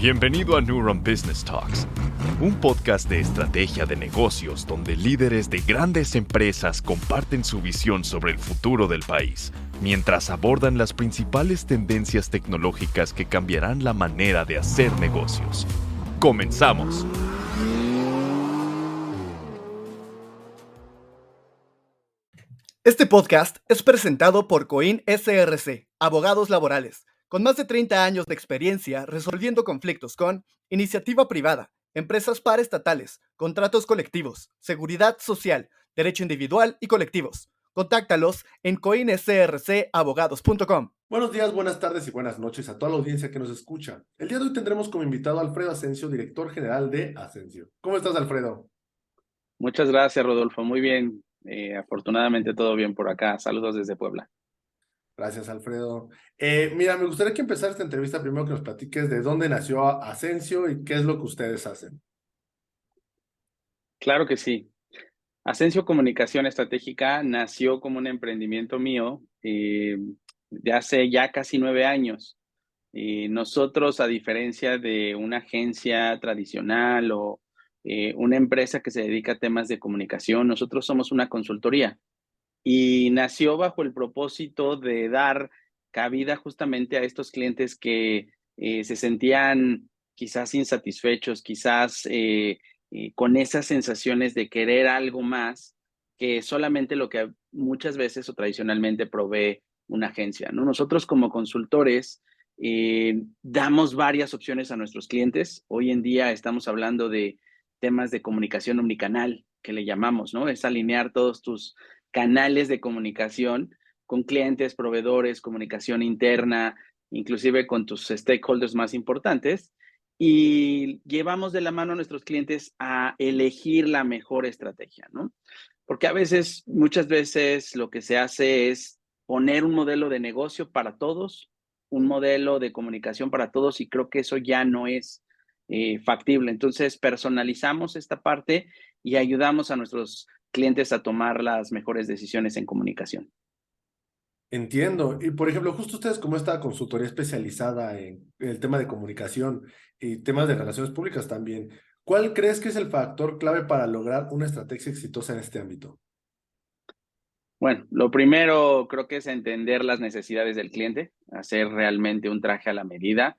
Bienvenido a Neuron Business Talks, un podcast de estrategia de negocios donde líderes de grandes empresas comparten su visión sobre el futuro del país, mientras abordan las principales tendencias tecnológicas que cambiarán la manera de hacer negocios. ¡Comenzamos! Este podcast es presentado por Coin SRC, abogados laborales, con más de 30 años de experiencia resolviendo conflictos con iniciativa privada, empresas paraestatales, contratos colectivos, seguridad social, derecho individual y colectivos. Contáctalos en coinsrcabogados.com. Buenos días, buenas tardes y buenas noches a toda la audiencia que nos escucha. El día de hoy tendremos como invitado a Alfredo Asensio, director general de Asensio. ¿Cómo estás, Alfredo? Muchas gracias, Rodolfo. Muy bien. Afortunadamente todo bien por acá. Saludos desde Puebla. Gracias, Alfredo. Mira, me gustaría que empezara esta entrevista primero que nos platiques de dónde nació Asensio y qué es lo que ustedes hacen. Claro que sí. Asensio Comunicación Estratégica nació como un emprendimiento mío de hace ya casi 9 años. Nosotros, a diferencia de una agencia tradicional o una empresa que se dedica a temas de comunicación, nosotros somos una consultoría. Y nació bajo el propósito de dar cabida justamente a estos clientes que se sentían quizás insatisfechos, quizás con esas sensaciones de querer algo más que solamente lo que muchas veces o tradicionalmente provee una agencia, ¿no? Nosotros como consultores damos varias opciones a nuestros clientes. Hoy en día estamos hablando de temas de comunicación omnicanal, que le llamamos, ¿no? Es alinear todos tus canales de comunicación con clientes, proveedores, comunicación interna, inclusive con tus stakeholders más importantes, y llevamos de la mano a nuestros clientes a elegir la mejor estrategia, ¿no? Porque a veces, muchas veces lo que se hace es poner un modelo de negocio para todos, un modelo de comunicación para todos, y creo que eso ya no es factible. Entonces, personalizamos esta parte y ayudamos a nuestros clientes a tomar las mejores decisiones en comunicación. Entiendo. Y, por ejemplo, justo ustedes como esta consultoría especializada en el tema de comunicación y temas de relaciones públicas también, ¿cuál crees que es el factor clave para lograr una estrategia exitosa en este ámbito? Bueno, lo primero creo que es entender las necesidades del cliente, hacer realmente un traje a la medida,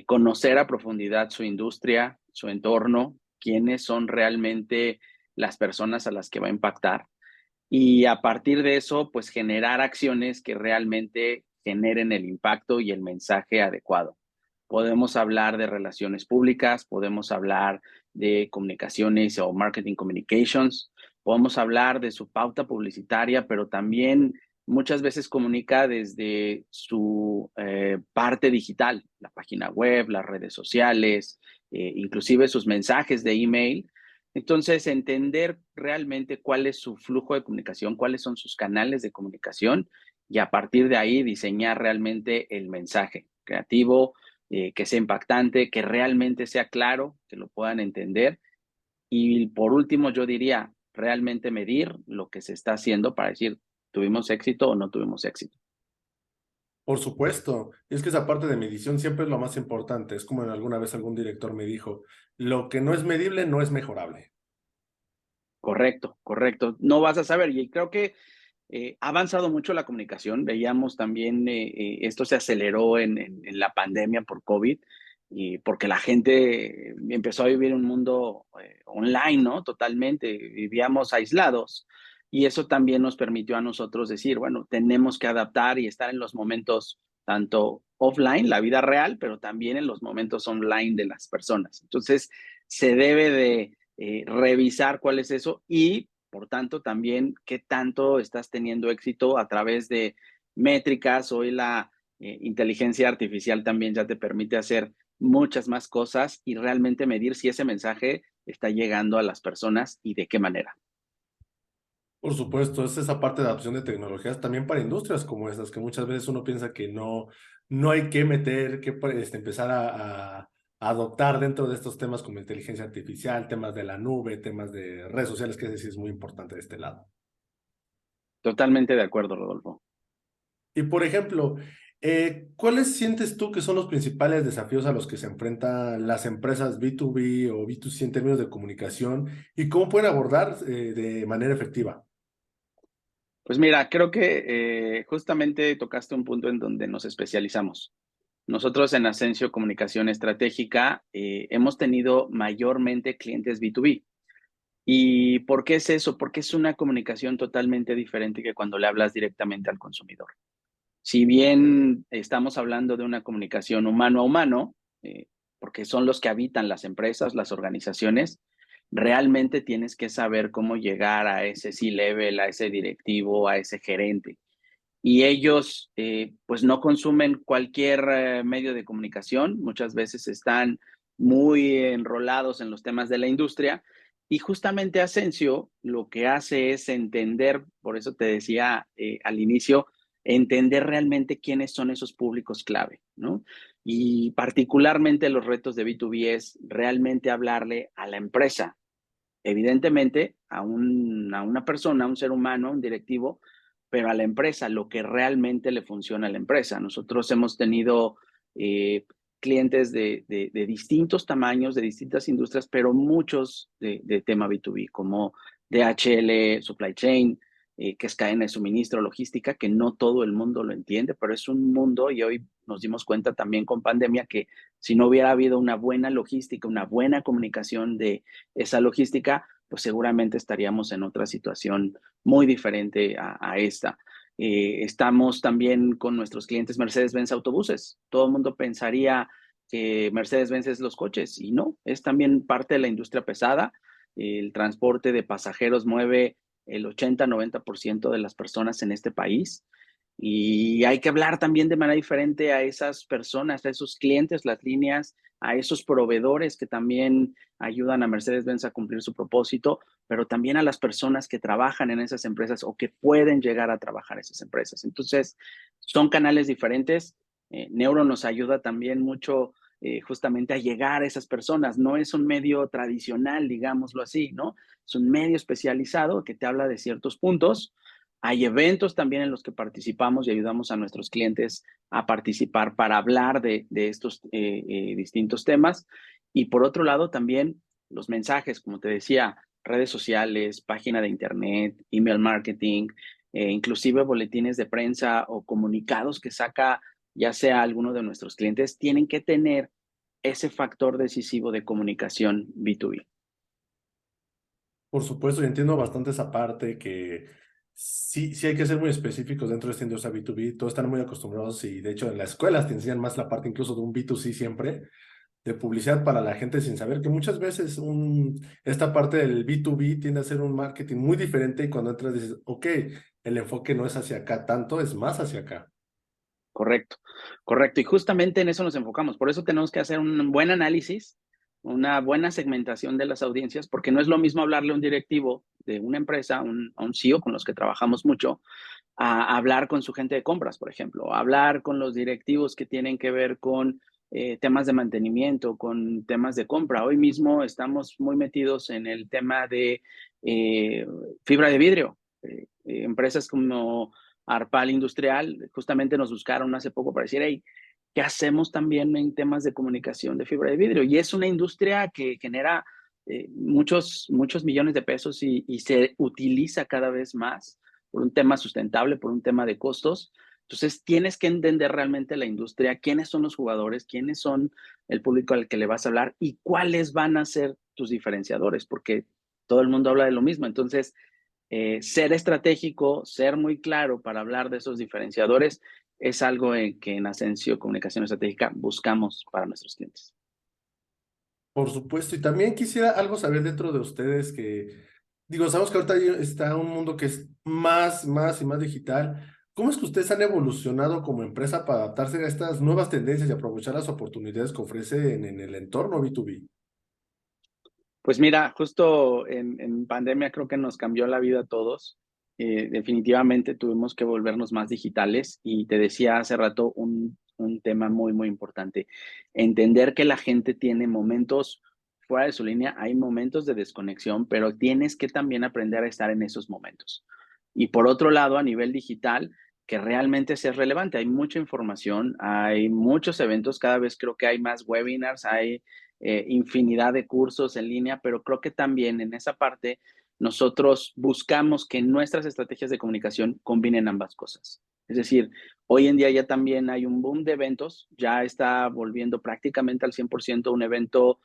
conocer a profundidad su industria, su entorno, quiénes son realmente las personas a las que va a impactar. Y a partir de eso, pues generar acciones que realmente generen el impacto y el mensaje adecuado. Podemos hablar de relaciones públicas, podemos hablar de comunicaciones o marketing communications, podemos hablar de su pauta publicitaria, pero también muchas veces comunica desde su parte digital, la página web, las redes sociales, inclusive sus mensajes de email. Entonces, entender realmente cuál es su flujo de comunicación, cuáles son sus canales de comunicación y a partir de ahí diseñar realmente el mensaje creativo, que sea impactante, que realmente sea claro, que lo puedan entender. Y por último, yo diría, realmente medir lo que se está haciendo para decir, ¿tuvimos éxito o no tuvimos éxito? Por supuesto, y es que esa parte de medición siempre es lo más importante. Es como alguna vez algún director me dijo, lo que no es medible no es mejorable. Correcto, correcto. No vas a saber. Y creo que ha avanzado mucho la comunicación. Veíamos también, esto se aceleró en la pandemia por COVID, y porque la gente empezó a vivir un mundo online, ¿no? Totalmente. Vivíamos aislados. Y eso también nos permitió a nosotros decir, bueno, tenemos que adaptar y estar en los momentos tanto offline, la vida real, pero también en los momentos online de las personas. Entonces, se debe de revisar cuál es eso y por tanto, también qué tanto estás teniendo éxito a través de métricas. Hoy la inteligencia artificial también ya te permite hacer muchas más cosas y realmente medir si ese mensaje está llegando a las personas y de qué manera. Por supuesto, es esa parte de adopción de tecnologías también para industrias como esas, que muchas veces uno piensa que no hay que meter, que empezar a adoptar dentro de estos temas como inteligencia artificial, temas de la nube, temas de redes sociales, que es muy importante de este lado. Totalmente de acuerdo, Rodolfo. Y por ejemplo, ¿Cuáles sientes tú que son los principales desafíos a los que se enfrentan las empresas B2B o B2C en términos de comunicación y cómo pueden abordar de manera efectiva? Pues mira, creo que justamente tocaste un punto en donde nos especializamos. Nosotros en Ascencio Comunicación Estratégica hemos tenido mayormente clientes B2B. ¿Y por qué es eso? Porque es una comunicación totalmente diferente que cuando le hablas directamente al consumidor. Si bien estamos hablando de una comunicación humano a humano, porque son los que habitan las empresas, las organizaciones, realmente tienes que saber cómo llegar a ese C-level, a ese directivo, a ese gerente. Y ellos, pues no consumen cualquier medio de comunicación, muchas veces están muy enrolados en los temas de la industria. Y justamente Ascencio lo que hace es entender, por eso te decía al inicio, entender realmente quiénes son esos públicos clave, ¿no? Y particularmente los retos de B2B es realmente hablarle a la empresa, evidentemente a una persona, a un ser humano, a un directivo, pero a la empresa, lo que realmente le funciona a la empresa. Nosotros hemos tenido clientes de distintos tamaños, de distintas industrias, pero muchos de tema B2B, como DHL, Supply Chain, que es cadena de suministro, logística, que no todo el mundo lo entiende, pero es un mundo y hoy nos dimos cuenta también con pandemia que si no hubiera habido una buena logística, una buena comunicación de esa logística, pues seguramente estaríamos en otra situación muy diferente a esta. Estamos también con nuestros clientes Mercedes-Benz Autobuses. Todo el mundo pensaría que Mercedes-Benz es los coches y no, es también parte de la industria pesada. El transporte de pasajeros mueve el 80-90% de las personas en este país. Y hay que hablar también de manera diferente a esas personas, a esos clientes, las líneas, a esos proveedores que también ayudan a Mercedes-Benz a cumplir su propósito, pero también a las personas que trabajan en esas empresas o que pueden llegar a trabajar en esas empresas. Entonces, son canales diferentes. Neuro nos ayuda también mucho justamente a llegar a esas personas. No es un medio tradicional, digámoslo así, ¿no? Es un medio especializado que te habla de ciertos puntos. Hay eventos también en los que participamos y ayudamos a nuestros clientes a participar para hablar de estos distintos temas. Y por otro lado, también los mensajes, como te decía, redes sociales, página de internet, email marketing, inclusive boletines de prensa o comunicados que saca ya sea alguno de nuestros clientes, tienen que tener ese factor decisivo de comunicación B2B. Por supuesto, y entiendo bastante esa parte que sí hay que ser muy específicos dentro de esta industria B2B. Todos están muy acostumbrados y de hecho en las escuelas te enseñan más la parte incluso de un B2C siempre, de publicidad para la gente sin saber que muchas veces esta parte del B2B tiende a ser un marketing muy diferente y cuando entras dices, ok, el enfoque no es hacia acá tanto, es más hacia acá. Correcto, correcto. Y justamente en eso nos enfocamos. Por eso tenemos que hacer un buen análisis, una buena segmentación de las audiencias, porque no es lo mismo hablarle a un directivo de una empresa, a un CEO con los que trabajamos mucho, a hablar con su gente de compras, por ejemplo, a hablar con los directivos que tienen que ver con temas de mantenimiento, con temas de compra. Hoy mismo estamos muy metidos en el tema de eh, fibra de vidrio. Empresas como Arpal Industrial justamente nos buscaron hace poco para decir, hey, ¿qué hacemos también en temas de comunicación de fibra de vidrio? Y es una industria que genera muchos millones de pesos y se utiliza cada vez más por un tema sustentable, por un tema de costos. Entonces, tienes que entender realmente la industria, quiénes son los jugadores, quiénes son el público al que le vas a hablar y cuáles van a ser tus diferenciadores, porque todo el mundo habla de lo mismo. Entonces, ser estratégico, ser muy claro para hablar de esos diferenciadores es algo que en Ascencio Comunicación Estratégica buscamos para nuestros clientes. Por supuesto, y también quisiera algo saber dentro de ustedes que, digo, sabemos que ahorita está un mundo que es más y más digital. ¿Cómo es que ustedes han evolucionado como empresa para adaptarse a estas nuevas tendencias y aprovechar las oportunidades que ofrece en el entorno B2B? Pues mira, justo en pandemia creo que nos cambió la vida a todos. Definitivamente tuvimos que volvernos más digitales y te decía hace rato un tema muy importante. Entender que la gente tiene momentos fuera de su línea, hay momentos de desconexión, pero tienes que también aprender a estar en esos momentos. Y por otro lado, a nivel digital, que realmente sea relevante. Hay mucha información, hay muchos eventos, cada vez creo que hay más webinars, hay infinidad de cursos en línea, pero creo que también en esa parte nosotros buscamos que nuestras estrategias de comunicación combinen ambas cosas. Es decir, hoy en día ya también hay un boom de eventos, ya está volviendo prácticamente al 100% un evento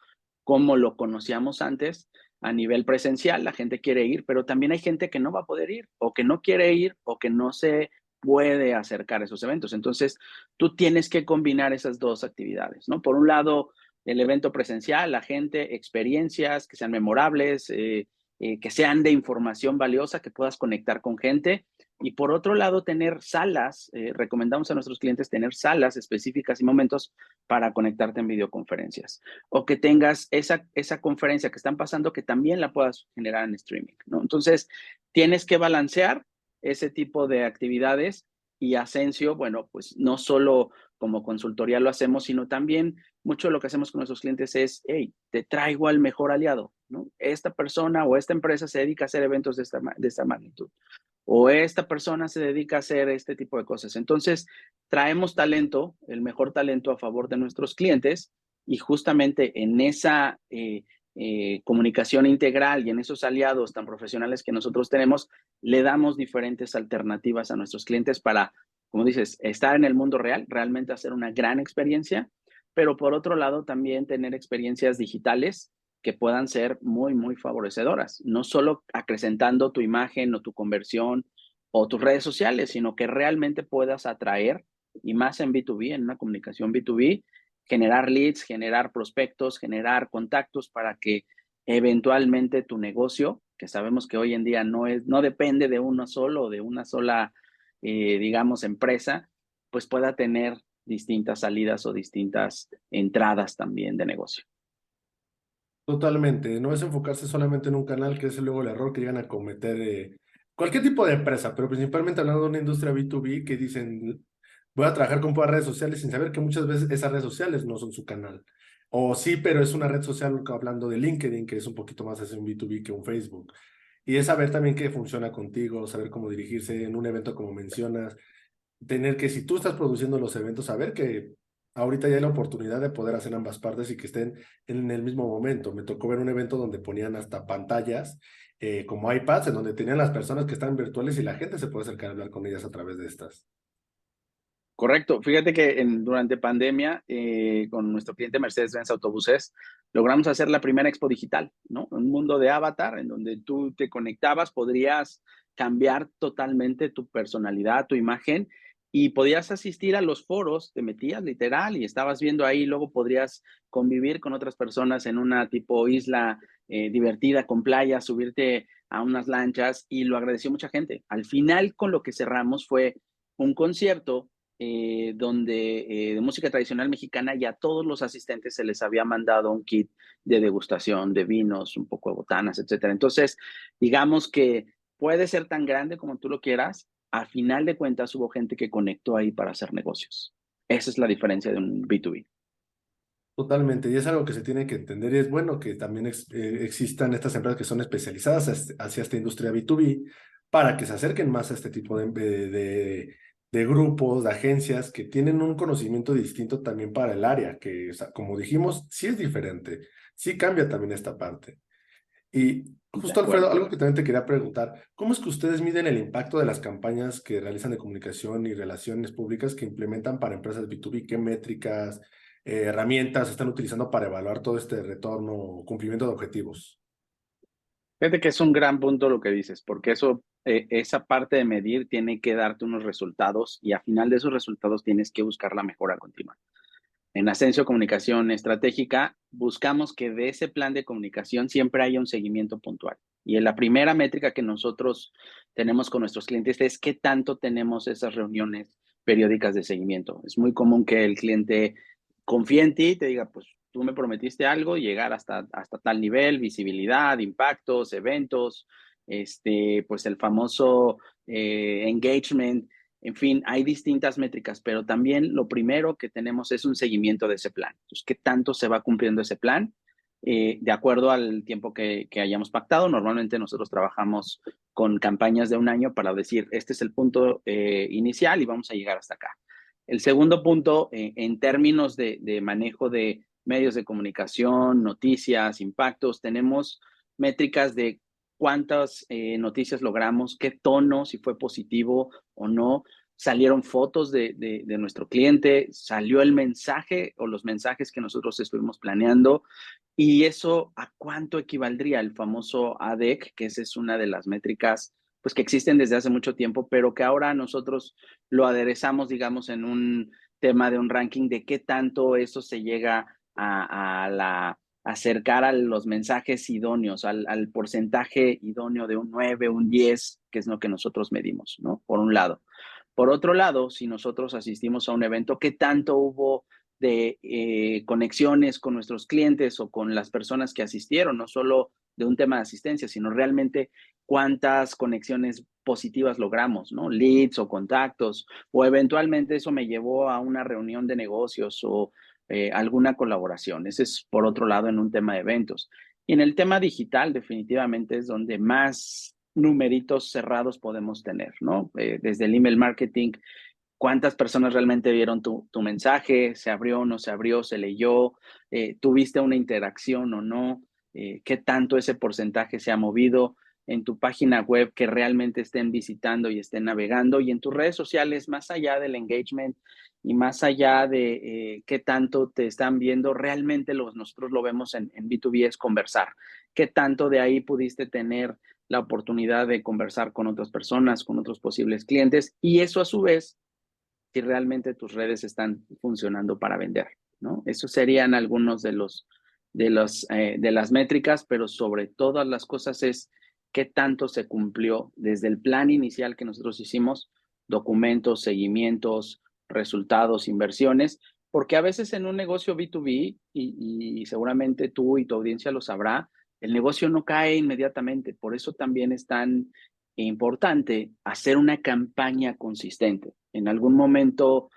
como lo conocíamos antes, a nivel presencial, la gente quiere ir, pero también hay gente que no va a poder ir, o que no quiere ir, o que no se puede acercar a esos eventos. Entonces, tú tienes que combinar esas dos actividades, ¿no? Por un lado, el evento presencial, la gente, experiencias que sean memorables, que sean de información valiosa, que puedas conectar con gente. Y por otro lado, tener salas, recomendamos a nuestros clientes tener salas específicas y momentos para conectarte en videoconferencias. O que tengas esa conferencia que están pasando, que también la puedas generar en streaming, ¿no? Entonces, tienes que balancear ese tipo de actividades y Ascencio, bueno, pues no solo como consultoría lo hacemos, sino también mucho de lo que hacemos con nuestros clientes es, hey, te traigo al mejor aliado, ¿no? Esta persona o esta empresa se dedica a hacer eventos de esta magnitud, o esta persona se dedica a hacer este tipo de cosas. Entonces, traemos talento, el mejor talento a favor de nuestros clientes y justamente en esa comunicación integral y en esos aliados tan profesionales que nosotros tenemos, le damos diferentes alternativas a nuestros clientes para, como dices, estar en el mundo real, realmente hacer una gran experiencia, pero por otro lado también tener experiencias digitales que puedan ser muy, muy favorecedoras, no solo acrecentando tu imagen o tu conversión o tus redes sociales, sino que realmente puedas atraer, y más en B2B, en una comunicación B2B, generar leads, generar prospectos, generar contactos para que eventualmente tu negocio, que sabemos que hoy en día no depende de uno solo, de una sola, digamos, empresa, pues pueda tener distintas salidas o distintas entradas también de negocio. Totalmente, no es enfocarse solamente en un canal, que es luego el error que llegan a cometer cualquier tipo de empresa, pero principalmente hablando de una industria B2B que dicen, voy a trabajar con puras redes sociales sin saber que muchas veces esas redes sociales no son su canal. O sí, pero es una red social hablando de LinkedIn, que es un poquito más hacia un B2B que un Facebook. Y es saber también qué funciona contigo, saber cómo dirigirse en un evento como mencionas, tener que si tú estás produciendo los eventos, saber que ahorita ya hay la oportunidad de poder hacer ambas partes y que estén en el mismo momento. Me tocó ver un evento donde ponían hasta pantallas como iPads, en donde tenían las personas que están virtuales y la gente se puede acercar a hablar con ellas a través de estas. Correcto. Fíjate que durante pandemia, con nuestro cliente Mercedes-Benz Autobuses, logramos hacer la primera expo digital, ¿no? Un mundo de avatar en donde tú te conectabas, podrías cambiar totalmente tu personalidad, tu imagen, y podías asistir a los foros, te metías literal y estabas viendo ahí, luego podrías convivir con otras personas en una tipo isla divertida con playa, subirte a unas lanchas, y lo agradeció mucha gente. Al final, con lo que cerramos fue un concierto de música tradicional mexicana, y a todos los asistentes se les había mandado un kit de degustación de vinos, un poco de botanas, etcétera. Entonces, digamos que puede ser tan grande como tú lo quieras, a final de cuentas hubo gente que conectó ahí para hacer negocios. Esa es la diferencia de un B2B. Totalmente, y es algo que se tiene que entender y es bueno que también existan estas empresas que son especializadas hacia esta industria B2B para que se acerquen más a este tipo de grupos, de agencias que tienen un conocimiento distinto también para el área, que o sea, como dijimos, sí es diferente, sí cambia también esta parte. Y De justo, Alfredo, acuerdo. algo que también te quería preguntar, ¿cómo es que ustedes miden el impacto de las campañas que realizan de comunicación y relaciones públicas que implementan para empresas B2B? ¿Qué métricas, herramientas están utilizando para evaluar todo este retorno o cumplimiento de objetivos? Fíjate que es un gran punto lo que dices, porque esa parte de medir tiene que darte unos resultados, y a final de esos resultados tienes que buscar la mejora continua. En Ascencio Comunicación Estratégica buscamos que de ese plan de comunicación siempre haya un seguimiento puntual. Y la primera métrica que nosotros tenemos con nuestros clientes es qué tanto tenemos esas reuniones periódicas de seguimiento. Es muy común que el cliente confíe en ti y te diga, pues tú me prometiste algo, llegar hasta tal nivel, visibilidad, impactos, eventos, pues el famoso engagement. En fin, hay distintas métricas, pero también lo primero que tenemos es un seguimiento de ese plan. Entonces, ¿qué tanto se va cumpliendo ese plan? de acuerdo al tiempo que hayamos pactado. Normalmente nosotros trabajamos con campañas de un año para decir, este es el punto inicial y vamos a llegar hasta acá. El segundo punto, en términos de manejo de medios de comunicación, noticias, impactos, tenemos métricas de cuántas noticias logramos, qué tono, si fue positivo o no. Salieron fotos de nuestro cliente, salió el mensaje o los mensajes que nosotros estuvimos planeando. ¿Y eso a cuánto equivaldría? El famoso ADEC, que esa es una de las métricas pues, que existen desde hace mucho tiempo, pero que ahora nosotros lo aderezamos, digamos, en un tema de un ranking de qué tanto eso se llega a acercar a los mensajes idóneos, al porcentaje idóneo de un 9, un 10, que es lo que nosotros medimos, ¿no? Por un lado. Por otro lado, si nosotros asistimos a un evento, ¿qué tanto hubo de conexiones con nuestros clientes o con las personas que asistieron? No solo de un tema de asistencia, sino realmente cuántas conexiones positivas logramos, ¿no? Leads o contactos, o eventualmente eso me llevó a una reunión de negocios o alguna colaboración. Ese es por otro lado en un tema de eventos. Y en el tema digital definitivamente es donde más numeritos cerrados podemos tener, ¿no? Desde el email marketing, cuántas personas realmente vieron tu mensaje, se abrió o no se abrió, se leyó, tuviste una interacción o no, qué tanto ese porcentaje se ha movido en tu página web, que realmente estén visitando y estén navegando, y en tus redes sociales, más allá del engagement y más allá de qué tanto te están viendo, realmente nosotros lo vemos en B2B, es conversar. ¿Qué tanto de ahí pudiste tener la oportunidad de conversar con otras personas, con otros posibles clientes? Y eso a su vez, si realmente tus redes están funcionando para vender, ¿no? Esos serían algunos de las métricas, pero sobre todas las cosas es qué tanto se cumplió desde el plan inicial que nosotros hicimos, documentos, seguimientos, resultados, inversiones, porque a veces en un negocio B2B, y seguramente tú y tu audiencia lo sabrá, el negocio no cae inmediatamente. Por eso también es tan importante hacer una campaña consistente. En algún momento,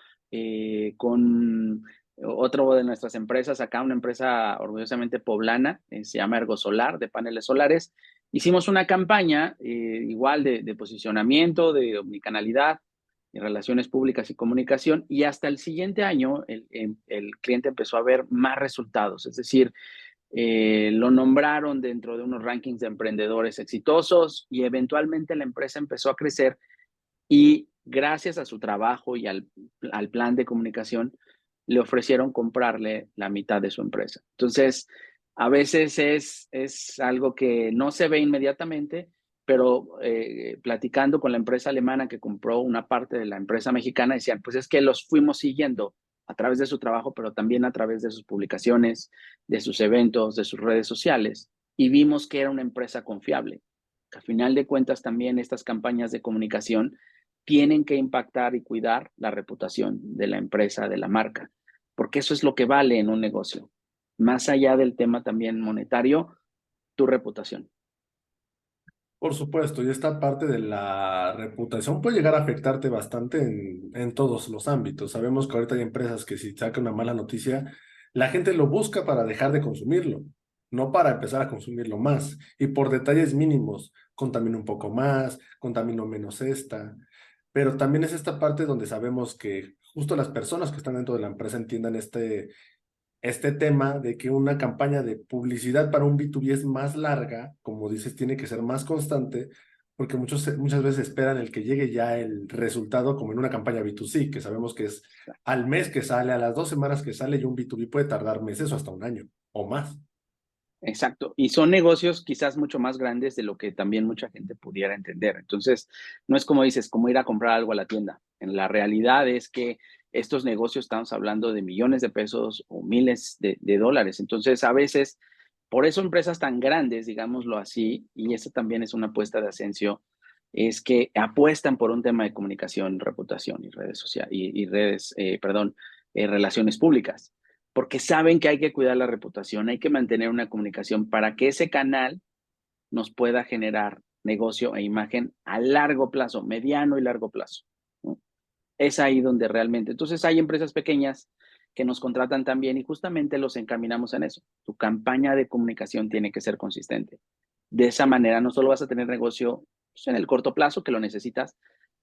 con otro de nuestras empresas, acá una empresa orgullosamente poblana, se llama Ergosolar, de paneles solares, hicimos una campaña igual de posicionamiento, de omnicanalidad, de relaciones públicas y comunicación, y hasta el siguiente año el cliente empezó a ver más resultados, es decir, lo nombraron dentro de unos rankings de emprendedores exitosos y eventualmente la empresa empezó a crecer y gracias a su trabajo y al plan de comunicación le ofrecieron comprarle la mitad de su empresa. Entonces, a veces es algo que no se ve inmediatamente, pero platicando con la empresa alemana que compró una parte de la empresa mexicana, decían, pues es que los fuimos siguiendo a través de su trabajo, pero también a través de sus publicaciones, de sus eventos, de sus redes sociales, y vimos que era una empresa confiable. A final de cuentas, también estas campañas de comunicación tienen que impactar y cuidar la reputación de la empresa, de la marca, porque eso es lo que vale en un negocio. Más allá del tema también monetario, tu reputación. Por supuesto, y esta parte de la reputación puede llegar a afectarte bastante en todos los ámbitos. Sabemos que ahorita hay empresas que si sacan una mala noticia, la gente lo busca para dejar de consumirlo, no para empezar a consumirlo más. Y por detalles mínimos, contamino un poco más, contamino menos esta. Pero también es esta parte donde sabemos que justo las personas que están dentro de la empresa entiendan este tema de que una campaña de publicidad para un B2B es más larga, como dices, tiene que ser más constante, porque muchas veces esperan el que llegue ya el resultado como en una campaña B2C, que sabemos que es al mes que sale, a las 2 semanas que sale, y un B2B puede tardar meses o hasta un año o más. Exacto. Y son negocios quizás mucho más grandes de lo que también mucha gente pudiera entender. Entonces, no es como dices, como ir a comprar algo a la tienda. En la realidad es que estos negocios estamos hablando de millones de pesos o miles de dólares. Entonces, a veces, por eso empresas tan grandes, digámoslo así, y esa también es una apuesta de Ascencio, es que apuestan por un tema de comunicación, reputación y redes sociales, y redes, perdón, relaciones públicas porque saben que hay que cuidar la reputación, hay que mantener una comunicación para que ese canal nos pueda generar negocio e imagen a largo plazo, mediano y largo plazo, ¿no? Es ahí donde realmente, entonces hay empresas pequeñas que nos contratan también y justamente los encaminamos en eso. Tu campaña de comunicación tiene que ser consistente. De esa manera no solo vas a tener negocio pues, en el corto plazo que lo necesitas,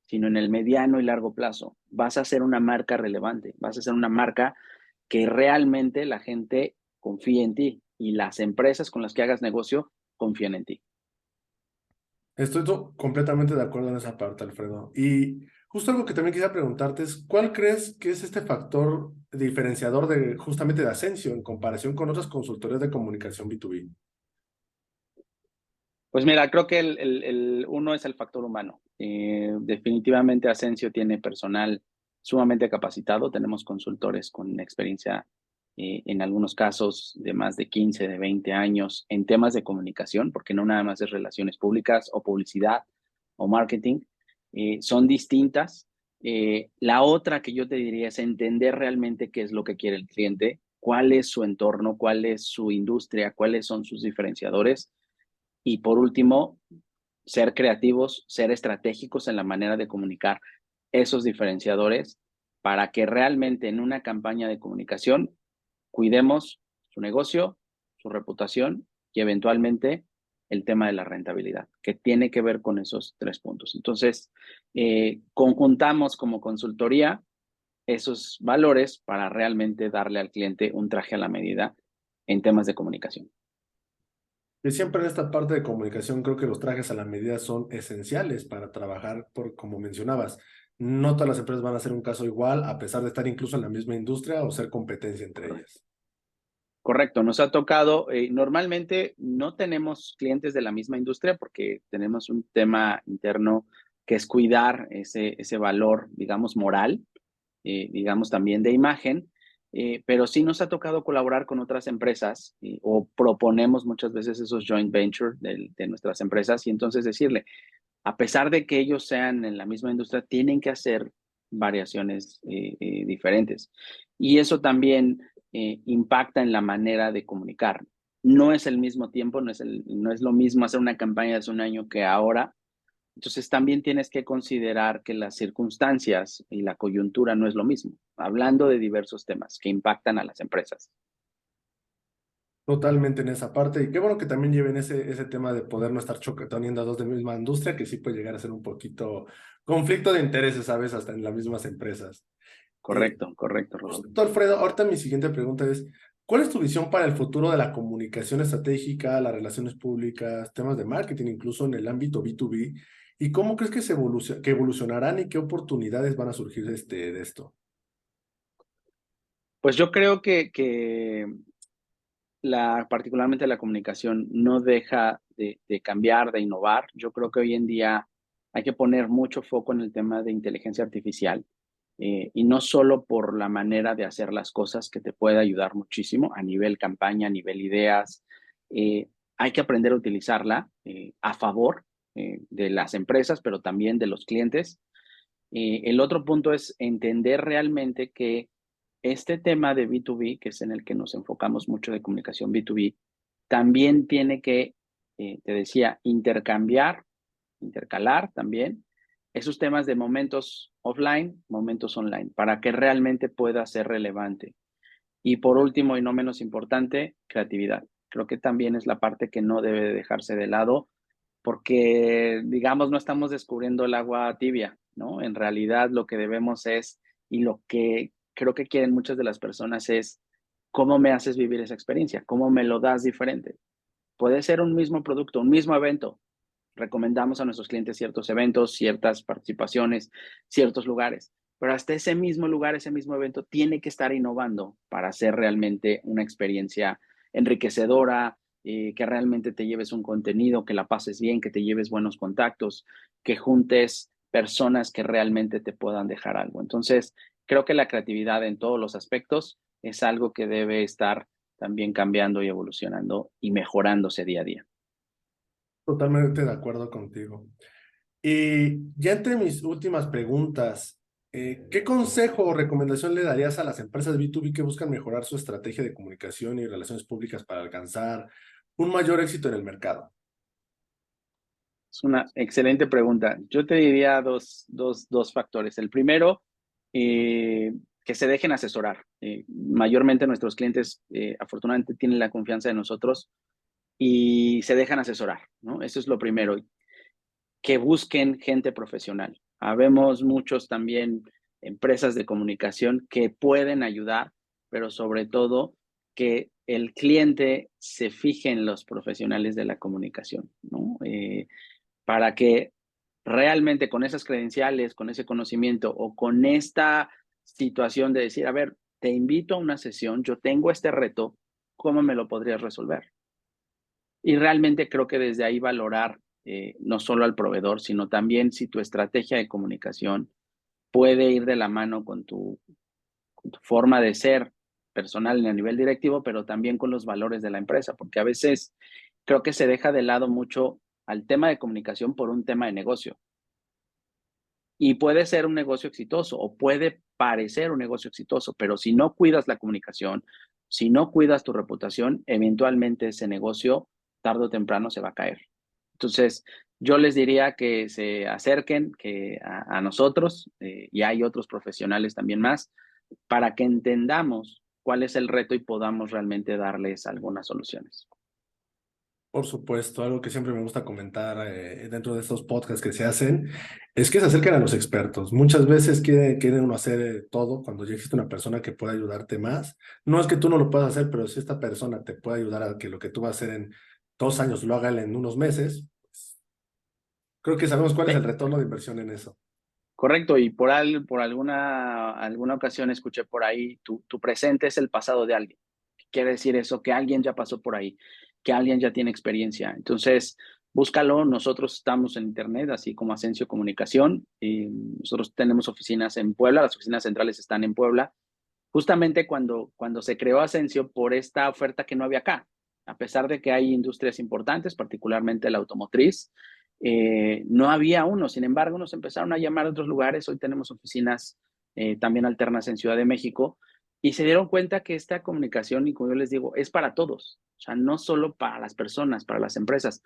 sino en el mediano y largo plazo. Vas a ser una marca relevante, vas a ser una marca que realmente la gente confíe en ti y las empresas con las que hagas negocio confían en ti. Estoy completamente de acuerdo en esa parte, Alfredo. Y justo algo que también quisiera preguntarte es, ¿cuál crees que es este factor diferenciador de justamente de Ascencio en comparación con otras consultorías de comunicación B2B? Pues mira, creo que uno es el factor humano. Definitivamente Ascencio tiene personal sumamente capacitado. Tenemos consultores con experiencia, en algunos casos, de más de 15, de 20 años en temas de comunicación, porque no nada más es relaciones públicas o publicidad o marketing. Son distintas. La otra que yo te diría es entender realmente qué es lo que quiere el cliente, cuál es su entorno, cuál es su industria, cuáles son sus diferenciadores y por último, ser creativos, ser estratégicos en la manera de comunicar esos diferenciadores para que realmente en una campaña de comunicación cuidemos su negocio, su reputación y eventualmente el tema de la rentabilidad, que tiene que ver con esos 3 puntos. Entonces, conjuntamos como consultoría esos valores para realmente darle al cliente un traje a la medida en temas de comunicación. Y siempre en esta parte de comunicación creo que los trajes a la medida son esenciales para trabajar, por, como mencionabas, no todas las empresas van a hacer un caso igual, a pesar de estar incluso en la misma industria o ser competencia entre ellas. Correcto, nos ha tocado, normalmente no tenemos clientes de la misma industria porque tenemos un tema interno que es cuidar ese valor, digamos, moral, digamos, también de imagen, pero sí nos ha tocado colaborar con otras empresas o proponemos muchas veces esos joint ventures de nuestras empresas y entonces decirle, a pesar de que ellos sean en la misma industria, tienen que hacer variaciones diferentes. Y eso también impacta en la manera de comunicar. No es el mismo tiempo, no es lo mismo hacer una campaña de hace un año que ahora. Entonces también tienes que considerar que las circunstancias y la coyuntura no es lo mismo, hablando de diversos temas que impactan a las empresas. Totalmente en esa parte. Y qué bueno que también lleven ese tema de poder no estar teniendo a dos de la misma industria, que sí puede llegar a ser un poquito conflicto de intereses, ¿sabes? Hasta en las mismas empresas. Correcto, correcto, Rodolfo. Justo, Alfredo, ahorita mi siguiente pregunta es, ¿cuál es tu visión para el futuro de la comunicación estratégica, las relaciones públicas, temas de marketing, incluso en el ámbito B2B? ¿Y cómo crees que que evolucionarán y qué oportunidades van a surgir de esto? Pues yo creo que particularmente la comunicación no deja de cambiar, de innovar. Yo creo que hoy en día hay que poner mucho foco en el tema de inteligencia artificial y no solo por la manera de hacer las cosas que te puede ayudar muchísimo a nivel campaña, a nivel ideas. Hay que aprender a utilizarla a favor de las empresas, pero también de los clientes. El otro punto es entender realmente que este tema de B2B, que es en el que nos enfocamos mucho de comunicación B2B, también tiene que, te decía, intercalar también esos temas de momentos offline, momentos online, para que realmente pueda ser relevante. Y por último, y no menos importante, creatividad. Creo que también es la parte que no debe dejarse de lado porque, digamos, no estamos descubriendo el agua tibia, ¿no? En realidad lo que debemos es, y lo que creo que quieren muchas de las personas es, ¿cómo me haces vivir esa experiencia? ¿Cómo me lo das diferente? Puede ser un mismo producto, un mismo evento. Recomendamos a nuestros clientes ciertos eventos, ciertas participaciones, ciertos lugares, pero hasta ese mismo lugar, ese mismo evento tiene que estar innovando para hacer realmente una experiencia enriquecedora, que realmente te lleves un contenido, que la pases bien, que te lleves buenos contactos, que juntes personas que realmente te puedan dejar algo. Entonces, creo que la creatividad en todos los aspectos es algo que debe estar también cambiando y evolucionando y mejorándose día a día. Totalmente de acuerdo contigo. Y ya entre mis últimas preguntas, ¿qué consejo o recomendación le darías a las empresas B2B que buscan mejorar su estrategia de comunicación y relaciones públicas para alcanzar un mayor éxito en el mercado? Es una excelente pregunta. Yo te diría dos factores. El primero, que se dejen asesorar. Mayormente nuestros clientes, afortunadamente, tienen la confianza de nosotros y se dejan asesorar, ¿no? Eso es lo primero. Que busquen gente profesional. Habemos muchos también empresas de comunicación que pueden ayudar, pero sobre todo que el cliente se fije en los profesionales de la comunicación, ¿no? Para que realmente con esas credenciales, con ese conocimiento o con esta situación de decir, a ver, te invito a una sesión, yo tengo este reto, ¿cómo me lo podrías resolver? Y realmente creo que desde ahí valorar no solo al proveedor, sino también si tu estrategia de comunicación puede ir de la mano con tu forma de ser personal a nivel directivo, pero también con los valores de la empresa, porque a veces creo que se deja de lado mucho al tema de comunicación por un tema de negocio. Y puede ser un negocio exitoso o puede parecer un negocio exitoso, pero si no cuidas la comunicación, si no cuidas tu reputación, eventualmente ese negocio tarde o temprano se va a caer. Entonces, yo les diría que se acerquen a nosotros y hay otros profesionales también más para que entendamos cuál es el reto y podamos realmente darles algunas soluciones. Por supuesto, algo que siempre me gusta comentar dentro de estos podcasts que se hacen es que se acerquen a los expertos. Muchas veces quiere uno hacer todo cuando ya existe una persona que puede ayudarte más. No es que tú no lo puedas hacer, pero si esta persona te puede ayudar a que lo que tú vas a hacer en 2 años lo haga él en unos meses, pues, creo que sabemos cuál es el Sí, retorno de inversión en eso. correcto, y por alguna ocasión escuché por ahí, tu presente es el pasado de alguien. ¿Qué quiere decir eso? Que alguien ya pasó por ahí, que alguien ya tiene experiencia. Entonces, búscalo. Nosotros estamos en Internet, así como Ascencio Comunicación. Y nosotros tenemos oficinas en Puebla, las oficinas centrales están en Puebla. Justamente cuando se creó Ascencio por esta oferta que no había acá, a pesar de que hay industrias importantes, particularmente la automotriz, no había uno. Sin embargo, nos empezaron a llamar a otros lugares. Hoy tenemos oficinas también alternas en Ciudad de México y se dieron cuenta que esta comunicación, y como yo les digo, es para todos. O sea, no solo para las personas, para las empresas.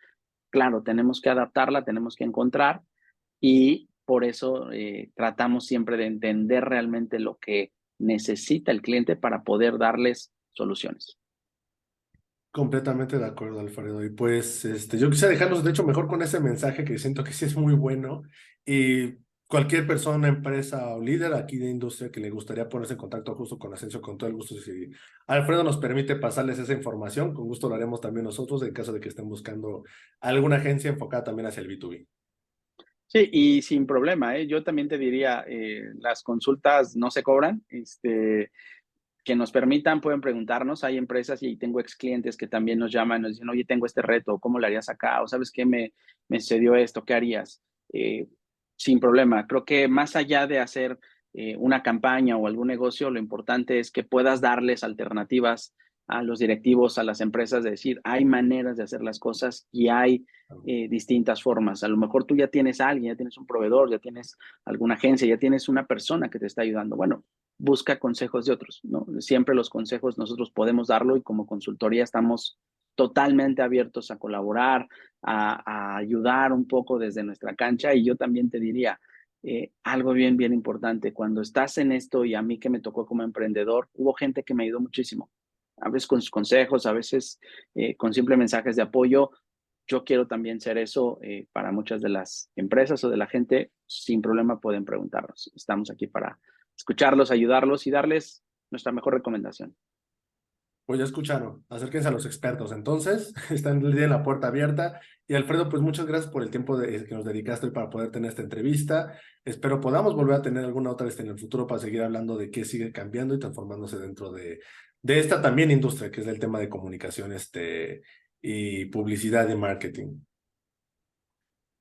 Claro, tenemos que adaptarla, tenemos que encontrar y por eso tratamos siempre de entender realmente lo que necesita el cliente para poder darles soluciones. Completamente de acuerdo, Alfredo. Y pues yo quisiera dejarnos, de hecho, mejor con ese mensaje que siento que sí es muy bueno. Y cualquier persona, empresa o líder aquí de industria que le gustaría ponerse en contacto justo con Ascenso, con todo el gusto. Si Alfredo nos permite pasarles esa información, con gusto lo haremos también nosotros en caso de que estén buscando alguna agencia enfocada también hacia el B2B. Sí, y sin problema, ¿eh? Yo también te diría, las consultas no se cobran, que nos permitan, pueden preguntarnos. Hay empresas y tengo ex clientes que también nos llaman, nos dicen, oye, tengo este reto, ¿cómo lo harías acá? O sabes qué, me sucedió esto, ¿qué harías? Sin problema. Creo que más allá de hacer una campaña o algún negocio, lo importante es que puedas darles alternativas a los directivos, a las empresas, de decir, hay maneras de hacer las cosas y hay distintas formas. A lo mejor tú ya tienes a alguien, ya tienes un proveedor, ya tienes alguna agencia, ya tienes una persona que te está ayudando. Bueno, busca consejos de otros, ¿no? Siempre los consejos nosotros podemos darlo y como consultoría estamos totalmente abiertos a colaborar, a ayudar un poco desde nuestra cancha. Y yo también te diría algo bien importante. Cuando estás en esto, y a mí que me tocó como emprendedor, hubo gente que me ayudó muchísimo. A veces con sus consejos, a veces con simples mensajes de apoyo. Yo quiero también ser eso para muchas de las empresas o de la gente. Sin problema pueden preguntarnos. Estamos aquí para escucharlos, ayudarlos y darles nuestra mejor recomendación. Pues ya escucharon, acérquense a los expertos. Entonces, tienen la puerta abierta. Y Alfredo, pues muchas gracias por el tiempo que nos dedicaste hoy para poder tener esta entrevista. Espero podamos volver a tener alguna otra vez en el futuro para seguir hablando de qué sigue cambiando y transformándose dentro de esta también industria, que es el tema de comunicación y publicidad y marketing.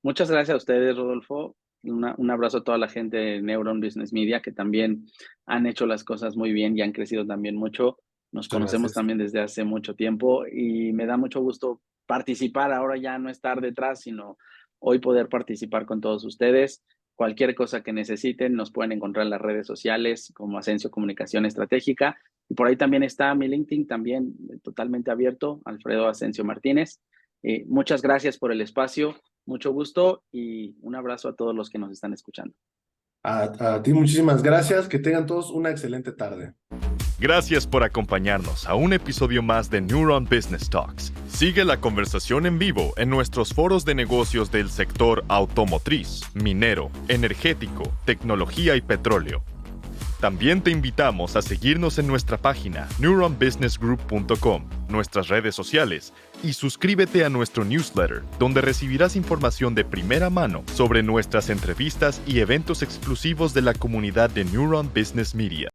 Muchas gracias a ustedes, Rodolfo. Un abrazo a toda la gente de Neuron Business Media que también han hecho las cosas muy bien y han crecido también mucho. Nos Muchas conocemos gracias. también desde hace mucho tiempo y me da mucho gusto participar. Ahora ya no estar detrás, sino hoy poder participar con todos ustedes. Cualquier cosa que necesiten nos pueden encontrar en las redes sociales como Ascencio Comunicación Estratégica. Y por ahí también está mi LinkedIn, también totalmente abierto, Alfredo Ascencio Martínez. Muchas gracias por el espacio. Mucho gusto y un abrazo a todos los que nos están escuchando. A ti muchísimas gracias, que tengan todos una excelente tarde. Gracias por acompañarnos a un episodio más de Neuron Business Talks. Sigue la conversación en vivo en nuestros foros de negocios del sector automotriz, minero, energético, tecnología y petróleo. También te invitamos a seguirnos en nuestra página neuronbusinessgroup.com, nuestras redes sociales y suscríbete a nuestro newsletter, donde recibirás información de primera mano sobre nuestras entrevistas y eventos exclusivos de la comunidad de Neuron Business Media.